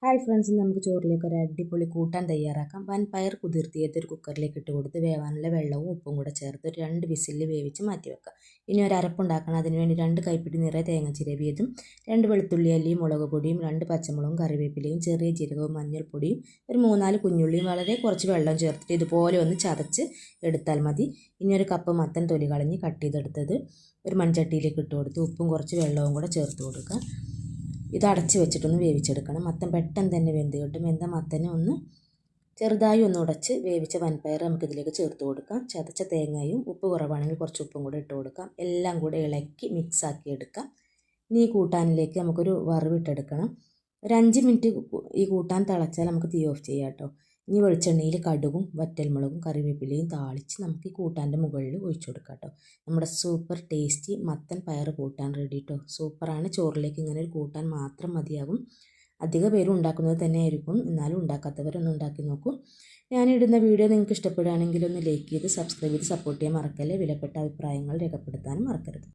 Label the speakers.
Speaker 1: Hi friends, ഇന്ന് നമുക്ക് ചോറിലേക്ക് ഒരു അടിപൊളി കൂട്ടാൻ തയ്യാറാക്കാം. വൻപയർ കുതിർത്തിയത് ഒരു കുക്കറിലേക്ക് ഇട്ട് കൊടുത്ത് വേവാനുള്ള വെള്ളവും ഉപ്പും കൂടെ ചേർത്ത് ഒരു 2 വിസിലിൽ വേവിച്ച് മാറ്റി വെക്കാം. ഇനി ഒരു അരപ്പുണ്ടാക്കണം. അതിനുവേണ്ടി 2 കൈപ്പിടി നിറയെ തേങ്ങ ചിരവിയതും 2 വെളുത്തുള്ളി അല്ലിയും മുളക് പൊടിയും 2 പച്ചമുളകും കറിവേപ്പിലയും ചെറിയ ജീരകവും മഞ്ഞൾപ്പൊടിയും ഒരു 3-4 കുഞ്ഞുള്ളിയും വളരെ കുറച്ച് വെള്ളം ചേർത്തിട്ട് ഇതുപോലെ ഒന്ന് ചതച്ച് എടുത്താൽ മതി. ഇനി ഒരു കപ്പ് മത്തൻ തൊലി കളഞ്ഞ് കട്ട് ചെയ്തെടുത്തത് ഒരു മൺചട്ടിയിലേക്ക് ഇട്ട് കൊടുത്ത് ഉപ്പും കുറച്ച് വെള്ളവും കൂടെ ചേർത്ത് കൊടുക്കുക. ഇത് അടച്ച് വെച്ചിട്ടൊന്ന് വേവിച്ചെടുക്കണം. മത്തൻ പെട്ടെന്ന് തന്നെ വെന്ത് കിട്ടും. വെന്ത മത്തനെ ഒന്ന് ചെറുതായി ഒന്ന് ഉടച്ച് വേവിച്ച വൻപയർ നമുക്കിതിലേക്ക് ചേർത്ത് കൊടുക്കാം. ചതച്ച തേങ്ങയും ഉപ്പ് കുറവാണെങ്കിൽ കുറച്ച് ഉപ്പും കൂടെ ഇട്ട് കൊടുക്കാം. എല്ലാം കൂടെ ഇളക്കി മിക്സാക്കി എടുക്കാം. ഇനി ഈ കൂട്ടാനിലേക്ക് നമുക്കൊരു വറവിട്ടെടുക്കണം. ഒരു 5 മിനിറ്റ് ഈ കൂട്ടാൻ തിളച്ചാൽ നമുക്ക് തീ ഓഫ് ചെയ്യാം കേട്ടോ. ഇനി വെളിച്ചെണ്ണയിൽ കടുകും വറ്റൽമുളകും കറിവേപ്പിലയും താളിച്ച് നമുക്ക് ഈ കൂട്ടാൻ്റെ മുകളിൽ ഒഴിച്ചു കൊടുക്കാം കേട്ടോ. നമ്മുടെ സൂപ്പർ ടേസ്റ്റി മത്തൻ പയർ കൂട്ടാൻ റെഡി കേട്ടോ. സൂപ്പറാണ്. ചോറിലേക്ക് ഇങ്ങനെ ഒരു കൂട്ടാൻ മാത്രം മതിയാകും. അധിക പേരും ഉണ്ടാക്കുന്നത് തന്നെ ആയിരിക്കും. എന്നാലും ഉണ്ടാക്കാത്തവരൊന്നും ഉണ്ടാക്കി നോക്കൂ. ഞാനിടുന്ന വീഡിയോ നിങ്ങൾക്ക് ഇഷ്ടപ്പെടുകയാണെങ്കിൽ ഒന്ന് ലൈക്ക് ചെയ്ത് സബ്സ്ക്രൈബ് ചെയ്ത് സപ്പോർട്ട് ചെയ്യാൻ മറക്കല്ലേ. വിലപ്പെട്ട അഭിപ്രായങ്ങൾ രേഖപ്പെടുത്താനും മറക്കരുത്.